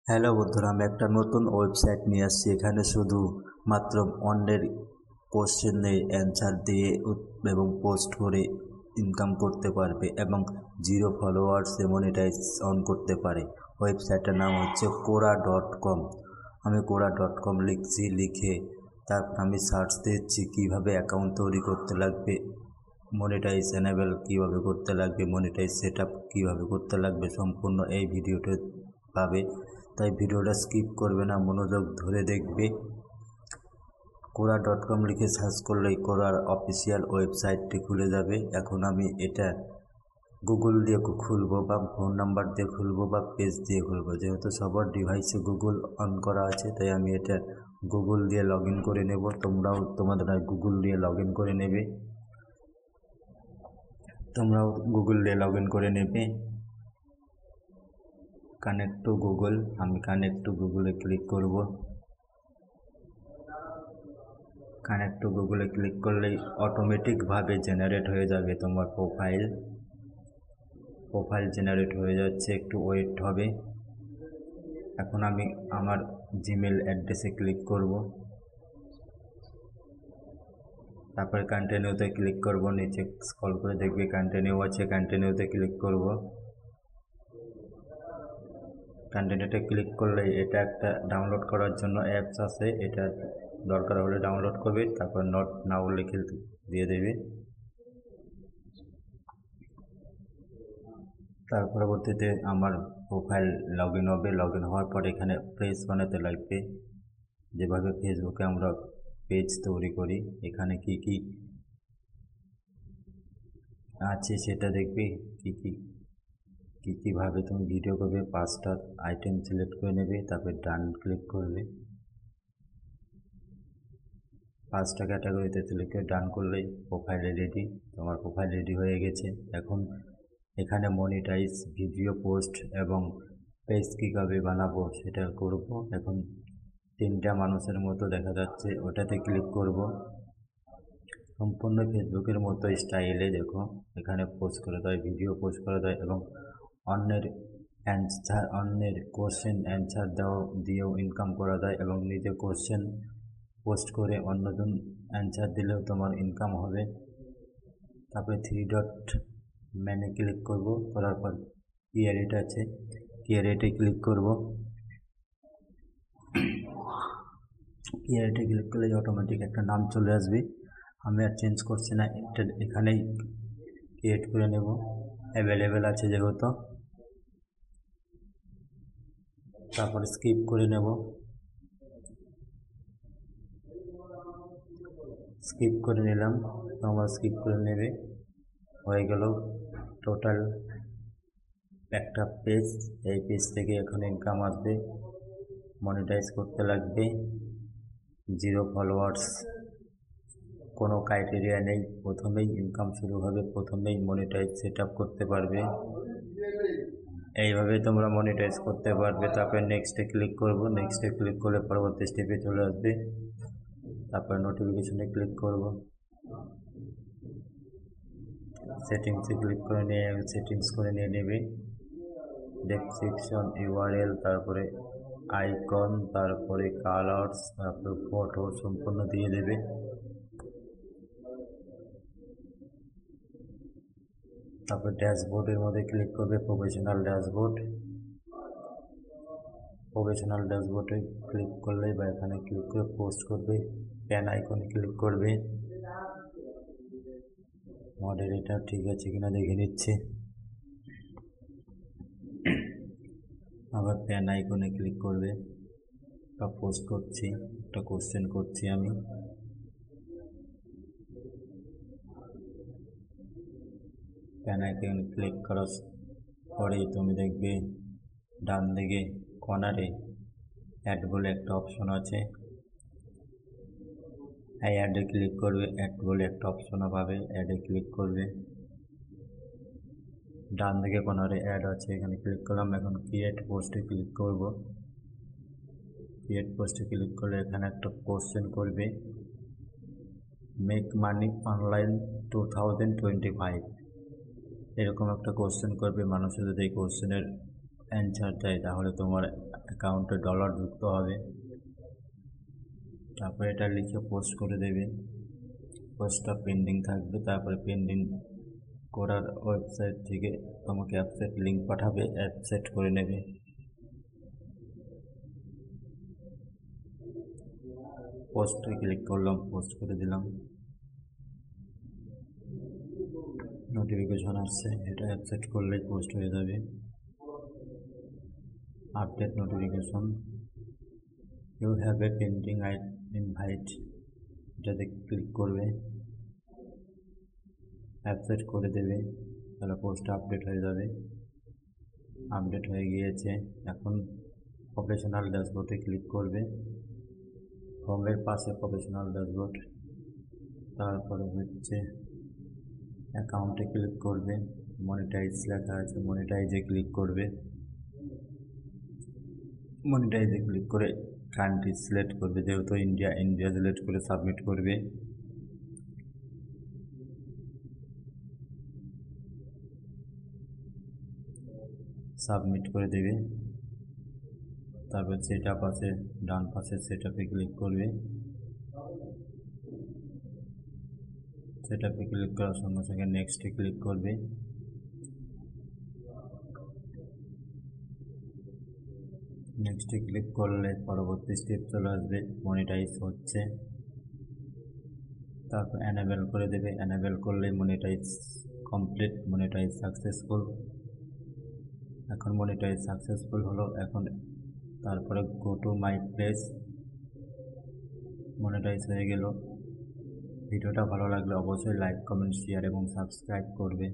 Hello বন্ধুরা, আমি একটা নতুন ওয়েবসাইট নিয়ে আসছি। এখানে শুধু মাত্র অন্যের কোশ্চেনের অ্যান্সার দিয়ে এবং পোস্ট করে ইনকাম করতে পারবে এবং জিরো ফলোয়ার্সে মনিটাইজ অন করতে পারে। ওয়েবসাইটটার নাম হচ্ছে কোরা.com। আমি কোরা.com লিখছি, লিখে তারপর আমি সার্চ দিচ্ছি কীভাবে অ্যাকাউন্ট তৈরি করতে লাগবে, মনিটাইজ এনেবেল কীভাবে করতে লাগবে, মনিটাইজ সেট আপ কীভাবে করতে লাগবে, সম্পূর্ণ এই ভিডিওতে পাবে। তাই ভিডিওটা স্কিপ করবে না, মনোযোগ ধরে দেখবে। কোরা.com লিখে সার্চ করলেই কোরার অফিসিয়াল ওয়েবসাইটটি খুলে যাবে। এখন আমি এটা গুগল দিয়ে খুলবো বা ফোন নাম্বার দিয়ে খুলবো বা পেজ দিয়ে খুলবো। যেহেতু সবার ডিভাইসে গুগল অন করা আছে, তাই আমি এটা গুগল দিয়ে লগ ইন করে নেব। তোমরাও তোমাদের গুগল দিয়ে লগ ইন করে নেবে। তোমরাও গুগল দিয়ে লগ ইন করে নেবে। কানেক্ট টু গুগল, আমি কানেক্ট টু গুগলে ক্লিক করব। কানেক্ট টু গুগলে ক্লিক করলেই অটোমেটিকভাবে জেনারেট হয়ে যাবে তোমার প্রোফাইল জেনারেট হয়ে যাচ্ছে, একটু ওয়েট হবে। এখন আমি আমার জিমেল অ্যাড্রেসে ক্লিক করব, তারপরে কন্টিনিউতে ক্লিক করব। নিচে স্ক্রল করে দেখবে কন্টিনিউ আছে, কন্টিনিউতে ক্লিক করব। কন্টিনিউতে ক্লিক করলে এটা একটা ডাউনলোড করার জন্য অ্যাপস আছে, এটা দরকার হলে ডাউনলোড করবে, তারপর নট নাও লিখে দিয়ে দেবে। তার পরবর্তীতে আমার প্রোফাইল লগ ইন হবে। লগ ইন হওয়ার পর এখানে পেজ বানাতে লাগবে, যেভাবে ফেসবুকে আমরা পেজ তৈরি করি। এখানে কি কি আছে সেটা দেখবে, কীভাবে তুমি ভিডিও করবে। 5টা আইটেম সিলেক্ট করে নেবে, তারপর ডান ক্লিক করবে। 5টা ক্যাটাগরিতে সিলেক্ট করে ডান করলেই প্রোফাইলে রেডি। তোমার প্রোফাইল রেডি হয়ে গেছে। এখন এখানে মনিটাইজ ভিডিও পোস্ট এবং পেজ কীভাবে বানাবো সেটা করব। এখন 3টা মানুষের মতো দেখা যাচ্ছে, ওটাতে ক্লিক করব। সম্পূর্ণ ফেসবুকের মতো স্টাইলে দেখো, এখানে পোস্ট করে দেয়, ভিডিও পোস্ট করে দেয় এবং অন্যের কোশ্চেন অ্যান্সার দিয়েও ইনকাম করা যায় এবং নিজে কোশ্চেন পোস্ট করে অন্যজন অ্যান্সার দিলেও তোমার ইনকাম হবে। তারপরে 3 ডট মেনে ক্লিক করব, করার পর ক্রিয়েট আছে, ক্রিয়েটে ক্লিক করব। ক্রিয়েটে ক্লিক করলে অটোমেটিক একটা নাম চলে আসবে। আমি আর চেঞ্জ করছি না, এটা এখানেই ক্রিয়েট করে নেব, অ্যাভেলেবেল আছে যেহেতু। তারপর স্কিপ করে নেব, স্কিপ করে নিলাম, তোমরা স্কিপ করে নেবে। হয়ে গেল টোটাল একটা পেজ। এই পেজ থেকে এখন ইনকাম আসবে, মনিটাইজ করতে লাগবে। জিরো ফলোয়ার্স, কোনো ক্রাইটেরিয়া নেই, প্রথমেই ইনকাম শুরু হবে, প্রথমেই মনিটাইজ সেট আপ করতে পারবে। এইভাবে তোমরা মনিটাইজ করতে পারবে। তারপরে নেক্সটে ক্লিক করব, নেক্সটে ক্লিক করলে পরবর্তী স্টেপে চলে আসবে। তারপরে নোটিফিকেশনে ক্লিক করব, সেটিংসে ক্লিক করে নিয়ে সেটিংস করে নিয়ে নেবে। ডেসক্রিপশন, ইউআরএল, তারপরে আইকন, তারপরে কালার্স, তারপরে ফটো সম্পূর্ণ দিয়ে দেবে। তারপর ড্যাশবোর্ডের মধ্যে ক্লিক করবে, প্রফেশনাল ড্যাশবোর্ডে ক্লিক করলেই বা এখানে ক্লিক করে পোস্ট করবে, প্যান আইকনে ক্লিক করবে। মডারেটর ঠিক আছে কিনা দেখে নিচ্ছে। আবার প্যান আইকনে ক্লিক করবে। একটা পোস্ট করছি, একটা কোশ্চেন করছি আমি। প্যান আইকনে ক্লিক করার পরেই তুমি দেখবে ডান দিকে কর্নারে অ্যাড বলে একটা অপশন আছে। এই অ্যাডে ক্লিক করবে, অ্যাড বলে একটা অপশনও পাবে, অ্যাডে ক্লিক করবে। ডান দিকে কর্নারে অ্যাড আছে, এখানে ক্লিক করলাম। এখন ক্রিয়েট পোস্টে ক্লিক করব। ক্রিয়েট পোস্টে ক্লিক করলে এখানে একটা কোশ্চেন করবে, মেক মানি অনলাইন 2025, এরকম একটা কোশ্চেন করবে। মানুষের যদি এই কোশ্চেনের অ্যান্সার দেয় তাহলে তোমার অ্যাকাউন্টে ডলার যুক্ত হবে। তারপরে এটা লিখে পোস্ট করে দেবে, পোস্টটা পেন্ডিং থাকবে। তারপরে পেন্ডিং করার ওয়েবসাইট থেকে তোমাকে অ্যাপসেট লিঙ্ক পাঠাবে, অ্যাপসেট করে নেবে। পোস্টে ক্লিক করলাম, পোস্ট করে দিলাম, নোটিফিকেশন আসছে, এটা অ্যাপসেট করলেই পোস্ট হয়ে যাবে। Update notification, you have a pending invite, এটাতে ক্লিক করবে, অ্যাপসেট করে দেবে, তাহলে পোস্টটা আপডেট হয়ে যাবে। আপডেট হয়ে গিয়েছে। এখন প্রফেশনাল ড্যাশবোর্ডে ক্লিক করবে, হোমের পাশে প্রফেশনাল ড্যাশবোর্ড, তারপরে হচ্ছে অ্যাকাউন্টে ক্লিক করবে, মনিটাইজ লেখা আছে, মনিটাইজে ক্লিক করবে। মনিটাইজে ক্লিক করে কান্ট্রি সিলেক্ট করবে, যেহেতু ইন্ডিয়া সিলেক্ট করে সাবমিট করবে। সাবমিট করে দেবে। তারপর সেট আপ আছে, ডান পাশে সেট আপে ক্লিক করবে। সেট আপে ক্লিক করার সঙ্গে সঙ্গে নেক্সটে ক্লিক করবে। নেক্সটে ক্লিক করলে পরবর্তী স্টেপ চলে আসবে, মনিটাইজ হচ্ছে। তারপর অ্যানেবেল করে দেবে, অ্যানেবেল করলে মনিটাইজ কমপ্লিট, মনিটাইজ সাকসেসফুল। এখন মনিটাইজ সাকসেসফুল হলো। এখন তারপরে go to my place, monetize হয়ে গেল। ভিডিওটা ভালো লাগলে অবশ্যই লাইক, কমেন্ট, শেয়ার এবং সাবস্ক্রাইব করবে।